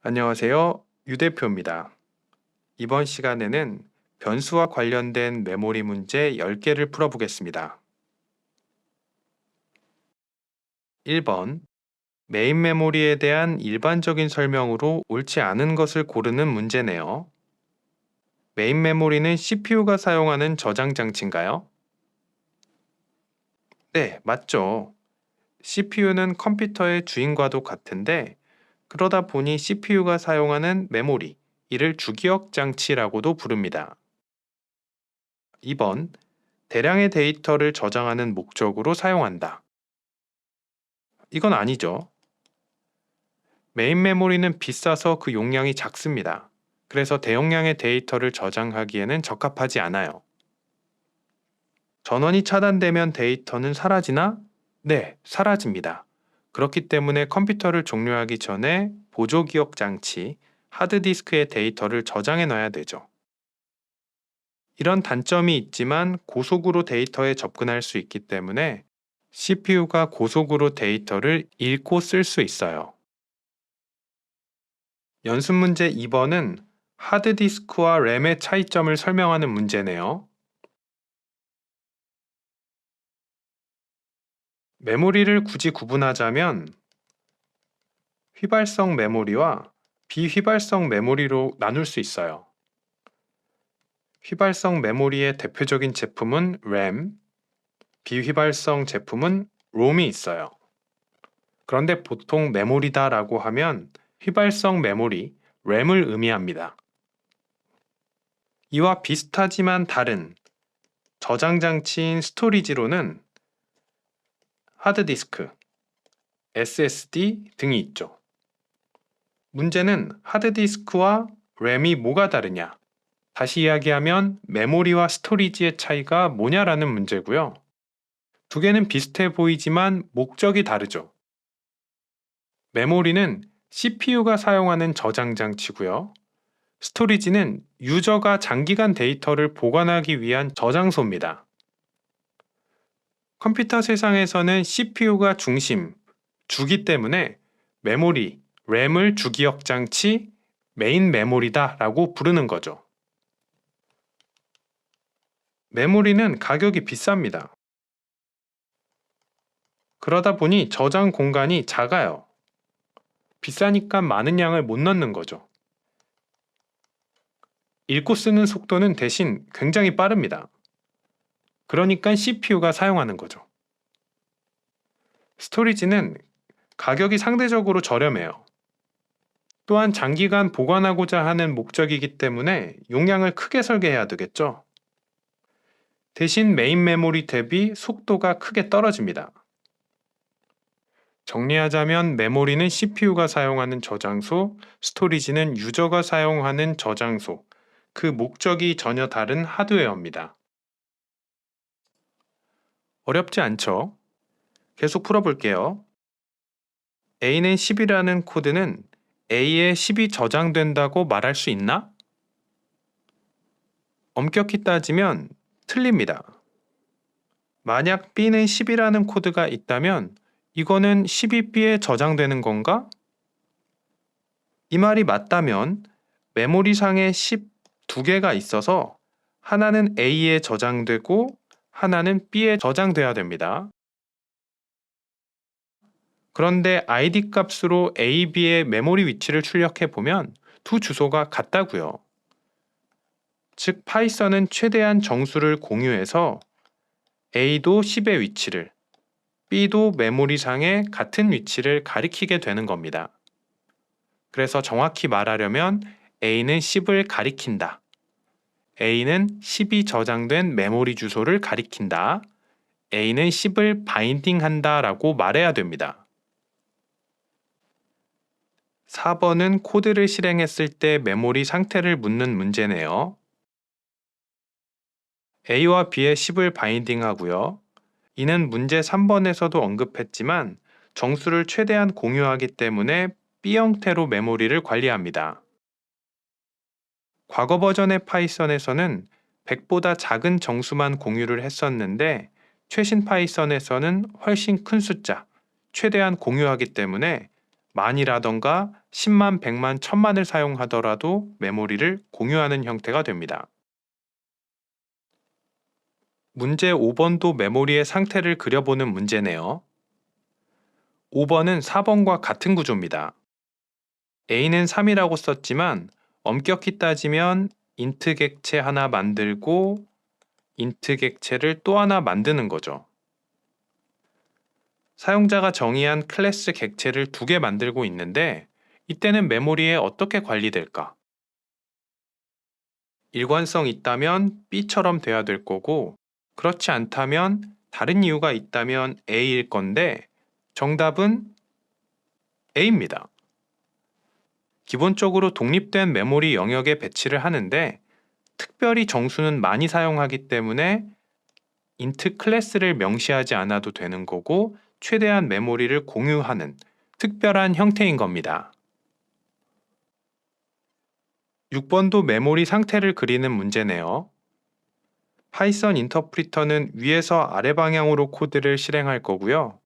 안녕하세요. 유 대표입니다. 이번 시간에는 변수와 관련된 메모리 문제 10개를 풀어보겠습니다. 1번. 메인 메모리에 대한 일반적인 설명으로 옳지 않은 것을 고르는 문제네요. 메인 메모리는 CPU가 사용하는 저장 장치인가요? 네, 맞죠. CPU는 컴퓨터의 주인과도 같은데, 그러다 보니 CPU가 사용하는 메모리, 이를 주기억 장치라고도 부릅니다. 2번. 대량의 데이터를 저장하는 목적으로 사용한다. 이건 아니죠. 메인 메모리는 비싸서 그 용량이 작습니다. 그래서 대용량의 데이터를 저장하기에는 적합하지 않아요. 전원이 차단되면 데이터는 사라지나? 네, 사라집니다. 그렇기 때문에 컴퓨터를 종료하기 전에 보조기억 장치, 하드디스크에 데이터를 저장해 놔야 되죠. 이런 단점이 있지만 고속으로 데이터에 접근할 수 있기 때문에 CPU가 고속으로 데이터를 읽고 쓸 수 있어요. 연습 문제 2번은 하드디스크와 램의 차이점을 설명하는 문제네요. 메모리를 굳이 구분하자면 휘발성 메모리와 비휘발성 메모리로 나눌 수 있어요. 휘발성 메모리의 대표적인 제품은 램, 비휘발성 제품은 롬이 있어요. 그런데 보통 메모리다라고 하면 휘발성 메모리, 램을 의미합니다. 이와 비슷하지만 다른 저장 장치인 스토리지로는 하드디스크, SSD 등이 있죠. 문제는 하드디스크와 램이 뭐가 다르냐? 다시 이야기하면 메모리와 스토리지의 차이가 뭐냐라는 문제고요. 두 개는 비슷해 보이지만 목적이 다르죠. 메모리는 CPU가 사용하는 저장 장치고요. 스토리지는 유저가 장기간 데이터를 보관하기 위한 저장소입니다. 컴퓨터 세상에서는 CPU가 중심, 주기 때문에 메모리, 램을 주기억 장치, 메인 메모리다 라고 부르는 거죠. 메모리는 가격이 비쌉니다. 그러다 보니 저장 공간이 작아요. 비싸니까 많은 양을 못 넣는 거죠. 읽고 쓰는 속도는 대신 굉장히 빠릅니다. 그러니까 CPU가 사용하는 거죠. 스토리지는 가격이 상대적으로 저렴해요. 또한 장기간 보관하고자 하는 목적이기 때문에 용량을 크게 설계해야 되겠죠. 대신 메인 메모리 대비 속도가 크게 떨어집니다. 정리하자면 메모리는 CPU가 사용하는 저장소, 스토리지는 유저가 사용하는 저장소, 그 목적이 전혀 다른 하드웨어입니다. 어렵지 않죠? 계속 풀어볼게요. A는 10이라는 코드는 A에 10이 저장된다고 말할 수 있나? 엄격히 따지면 틀립니다. 만약 B는 10이라는 코드가 있다면 이거는 12B에 저장되는 건가? 이 말이 맞다면 메모리상에 12개가 있어서 하나는 A에 저장되고 하나는 B에 저장돼야 됩니다. 그런데 ID 값으로 A, B의 메모리 위치를 출력해 보면 두 주소가 같다고요. 즉 파이썬은 최대한 정수를 공유해서 A도 10의 위치를, B도 메모리상의 같은 위치를 가리키게 되는 겁니다. 그래서 정확히 말하려면 A는 10을 가리킨다. A는 10이 저장된 메모리 주소를 가리킨다. A는 10을 바인딩한다 라고 말해야 됩니다. 4번은 코드를 실행했을 때 메모리 상태를 묻는 문제네요. A와 B의 10을 바인딩하고요. 이는 문제 3번에서도 언급했지만 정수를 최대한 공유하기 때문에 B 형태로 메모리를 관리합니다. 과거 버전의 파이썬에서는 100보다 작은 정수만 공유를 했었는데 최신 파이썬에서는 훨씬 큰 숫자, 최대한 공유하기 때문에 만이라던가 10만, 100만, 1000만을 사용하더라도 메모리를 공유하는 형태가 됩니다. 문제 5번도 메모리의 상태를 그려보는 문제네요. 5번은 4번과 같은 구조입니다. A는 3이라고 썼지만 엄격히 따지면 인트 객체 하나 만들고 인트 객체를 또 하나 만드는 거죠. 사용자가 정의한 클래스 객체를 2개 만들고 있는데 이때는 메모리에 어떻게 관리될까? 일관성 있다면 B처럼 돼야 될 거고 그렇지 않다면 다른 이유가 있다면 A일 건데 정답은 A입니다. 기본적으로 독립된 메모리 영역에 배치를 하는데 특별히 정수는 많이 사용하기 때문에 int 클래스를 명시하지 않아도 되는 거고 최대한 메모리를 공유하는 특별한 형태인 겁니다. 6번도 메모리 상태를 그리는 문제네요. 파이썬 인터프리터는 위에서 아래 방향으로 코드를 실행할 거고요.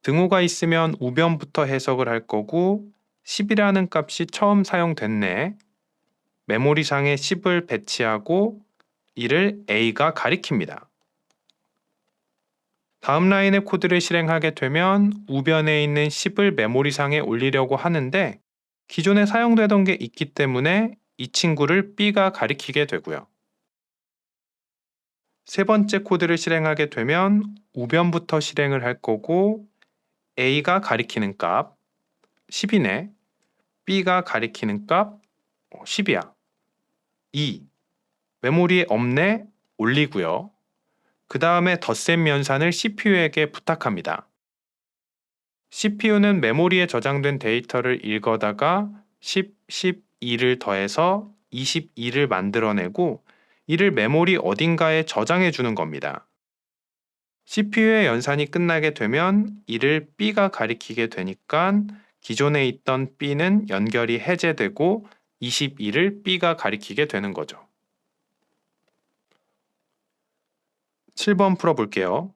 등호가 있으면 우변부터 해석을 할 거고 10이라는 값이 처음 사용됐네. 메모리상에 10을 배치하고 이를 A가 가리킵니다. 다음 라인의 코드를 실행하게 되면 우변에 있는 10을 메모리상에 올리려고 하는데 기존에 사용되던 게 있기 때문에 이 친구를 B가 가리키게 되고요. 세 번째 코드를 실행하게 되면 우변부터 실행을 할 거고 A가 가리키는 값 10이네. B가 가리키는 값 10이야. 2. 메모리에 없네. 올리고요. 그 다음에 덧셈 연산을 CPU에게 부탁합니다. CPU는 메모리에 저장된 데이터를 읽어다가 10, 12를 더해서 22를 만들어내고 이를 메모리 어딘가에 저장해 주는 겁니다. CPU의 연산이 끝나게 되면 이를 B가 가리키게 되니까 기존에 있던 B는 연결이 해제되고 22를 B가 가리키게 되는 거죠. 7번 풀어볼게요.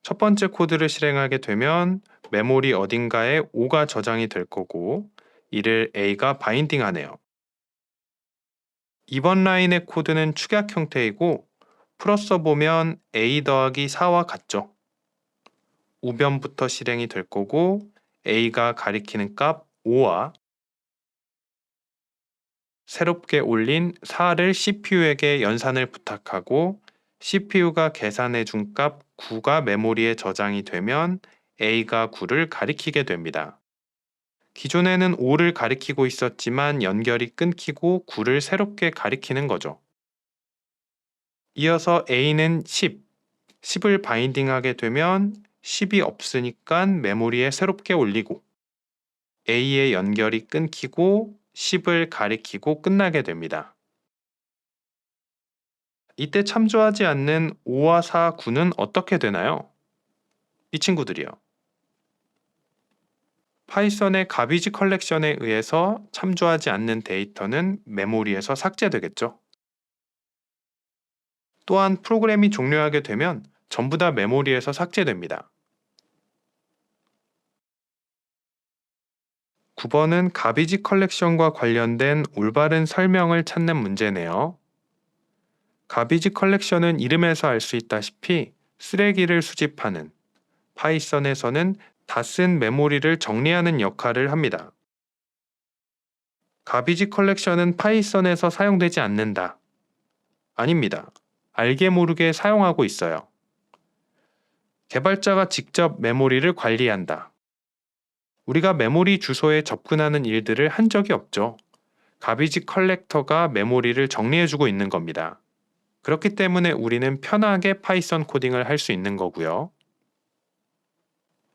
첫 번째 코드를 실행하게 되면 메모리 어딘가에 5가 저장이 될 거고 이를 A가 바인딩하네요. 이번 라인의 코드는 축약 형태이고 풀어서 보면 A 더하기 4와 같죠. 우변부터 실행이 될 거고 A가 가리키는 값 5와 새롭게 올린 4를 CPU에게 연산을 부탁하고 CPU가 계산해 준 값 9가 메모리에 저장이 되면 A가 9를 가리키게 됩니다. 기존에는 5를 가리키고 있었지만 연결이 끊기고 9를 새롭게 가리키는 거죠. 이어서 A는 10을 바인딩하게 되면 10이 없으니까 메모리에 새롭게 올리고 A의 연결이 끊기고 10을 가리키고 끝나게 됩니다. 이때 참조하지 않는 5와 4, 9는 어떻게 되나요? 이 친구들이요. 파이썬의 가비지 컬렉션에 의해서 참조하지 않는 데이터는 메모리에서 삭제되겠죠. 또한 프로그램이 종료하게 되면 전부 다 메모리에서 삭제됩니다. 9번은 가비지 컬렉션과 관련된 올바른 설명을 찾는 문제네요. 가비지 컬렉션은 이름에서 알 수 있다시피 쓰레기를 수집하는, 파이썬에서는 다 쓴 메모리를 정리하는 역할을 합니다. 가비지 컬렉션은 파이썬에서 사용되지 않는다. 아닙니다. 알게 모르게 사용하고 있어요. 개발자가 직접 메모리를 관리한다. 우리가 메모리 주소에 접근하는 일들을 한 적이 없죠. 가비지 컬렉터가 메모리를 정리해주고 있는 겁니다. 그렇기 때문에 우리는 편하게 파이썬 코딩을 할 수 있는 거고요.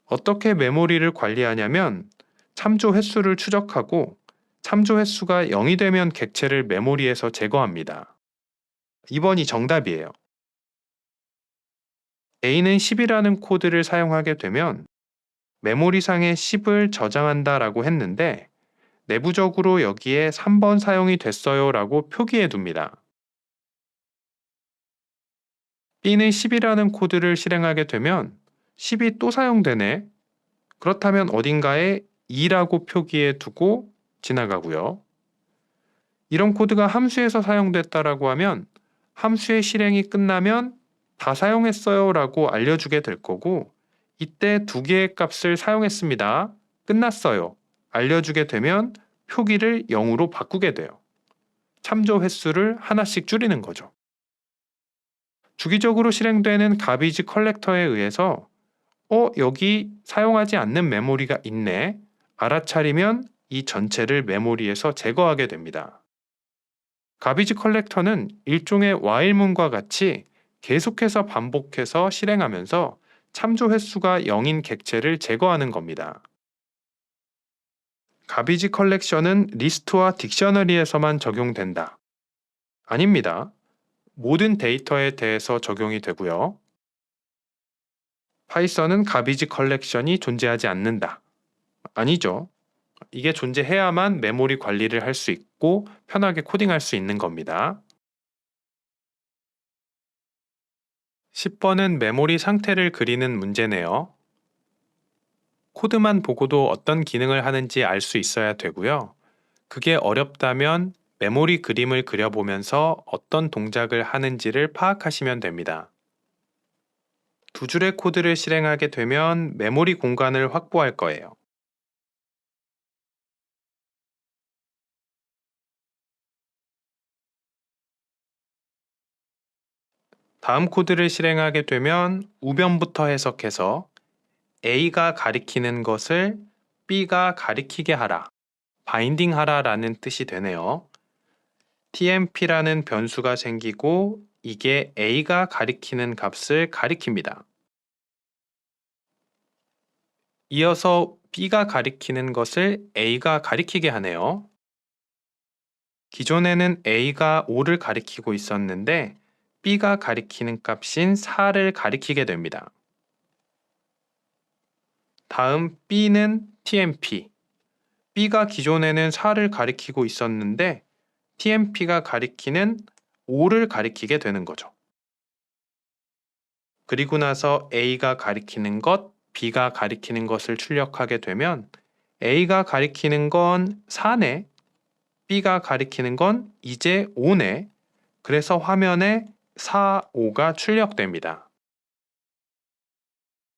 어떻게 메모리를 관리하냐면 참조 횟수를 추적하고 참조 횟수가 0이 되면 객체를 메모리에서 제거합니다. 2번이 정답이에요. A는 10이라는 코드를 사용하게 되면 메모리상에 10을 저장한다 라고 했는데 내부적으로 여기에 3번 사용이 됐어요 라고 표기해 둡니다. B는 10이라는 코드를 실행하게 되면 10이 또 사용되네. 그렇다면 어딘가에 2라고 표기해 두고 지나가고요. 이런 코드가 함수에서 사용됐다라고 하면 함수의 실행이 끝나면 다 사용했어요 라고 알려주게 될 거고, 이때 두 개의 값을 사용했습니다. 끝났어요. 알려주게 되면 표기를 0으로 바꾸게 돼요. 참조 횟수를 하나씩 줄이는 거죠. 주기적으로 실행되는 가비지 컬렉터에 의해서 여기 사용하지 않는 메모리가 있네. 알아차리면 이 전체를 메모리에서 제거하게 됩니다. 가비지 컬렉터는 일종의 while문과 같이 계속해서 반복해서 실행하면서 참조 횟수가 0인 객체를 제거하는 겁니다. 가비지 컬렉션은 리스트와 딕셔너리에서만 적용된다. 아닙니다. 모든 데이터에 대해서 적용이 되고요. 파이썬은 가비지 컬렉션이 존재하지 않는다. 아니죠. 이게 존재해야만 메모리 관리를 할 수 있고 편하게 코딩할 수 있는 겁니다. 10번은 메모리 상태를 그리는 문제네요. 코드만 보고도 어떤 기능을 하는지 알 수 있어야 되고요. 그게 어렵다면 메모리 그림을 그려보면서 어떤 동작을 하는지를 파악하시면 됩니다. 두 줄의 코드를 실행하게 되면 메모리 공간을 확보할 거예요. 다음 코드를 실행하게 되면 우변부터 해석해서 A가 가리키는 것을 B가 가리키게 하라, 바인딩 하라 라는 뜻이 되네요. tmp라는 변수가 생기고 이게 A가 가리키는 값을 가리킵니다. 이어서 B가 가리키는 것을 A가 가리키게 하네요. 기존에는 A가 5를 가리키고 있었는데 B가 가리키는 값인 4를 가리키게 됩니다. 다음 B는 tmp. B가 기존에는 4를 가리키고 있었는데 tmp가 가리키는 5를 가리키게 되는 거죠. 그리고 나서 A가 가리키는 것, B가 가리키는 것을 출력하게 되면 A가 가리키는 건 4네, B가 가리키는 건 이제 5네. 그래서 화면에 4, 5가 출력됩니다.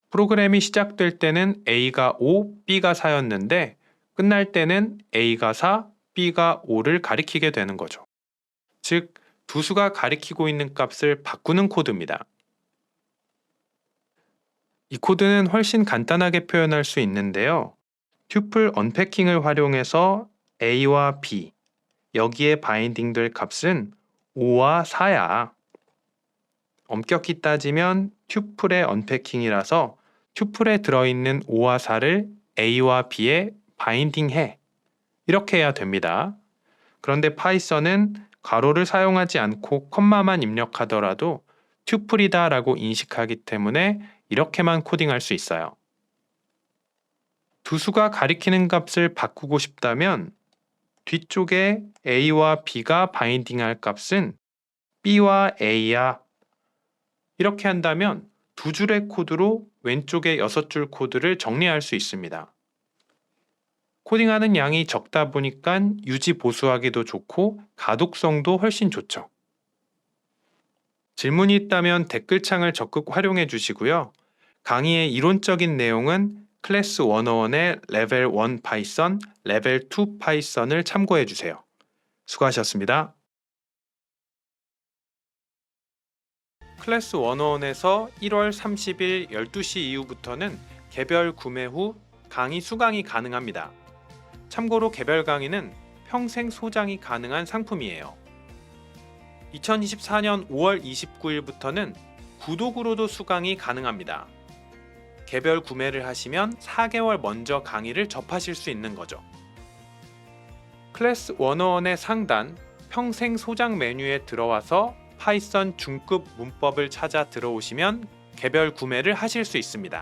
프로그램이 시작될 때는 A가 5, B가 4였는데 끝날 때는 A가 4, B가 5를 가리키게 되는 거죠. 즉, 두 수가 가리키고 있는 값을 바꾸는 코드입니다. 이 코드는 훨씬 간단하게 표현할 수 있는데요. 튜플 언패킹을 활용해서 A와 B, 여기에 바인딩 될 값은 5와 4야. 엄격히 따지면 튜플의 언패킹이라서 튜플에 들어있는 5와 4를 A와 B에 바인딩해. 이렇게 해야 됩니다. 그런데 파이썬은 괄호를 사용하지 않고 콤마만 입력하더라도 튜플이다 라고 인식하기 때문에 이렇게만 코딩할 수 있어요. 두 수가 가리키는 값을 바꾸고 싶다면 뒤쪽에 A와 B가 바인딩할 값은 B와 A야. 이렇게 한다면 두 줄의 코드로 왼쪽에 6줄 코드를 정리할 수 있습니다. 코딩하는 양이 적다 보니까 유지 보수하기도 좋고 가독성도 훨씬 좋죠. 질문이 있다면 댓글창을 적극 활용해 주시고요. 강의의 이론적인 내용은 클래스 101의 레벨 1 파이썬, 레벨 2 파이썬을 참고해 주세요. 수고하셨습니다. 클래스 101에서 1월 30일 12시 이후부터는 개별 구매 후 강의 수강이 가능합니다. 참고로 개별 강의는 평생 소장이 가능한 상품이에요. 2024년 5월 29일부터는 구독으로도 수강이 가능합니다. 개별 구매를 하시면 4개월 먼저 강의를 접하실 수 있는 거죠. 클래스 101의 상단 평생 소장 메뉴에 들어와서 파이썬 중급 문법을 찾아 들어오시면 개별 구매를 하실 수 있습니다.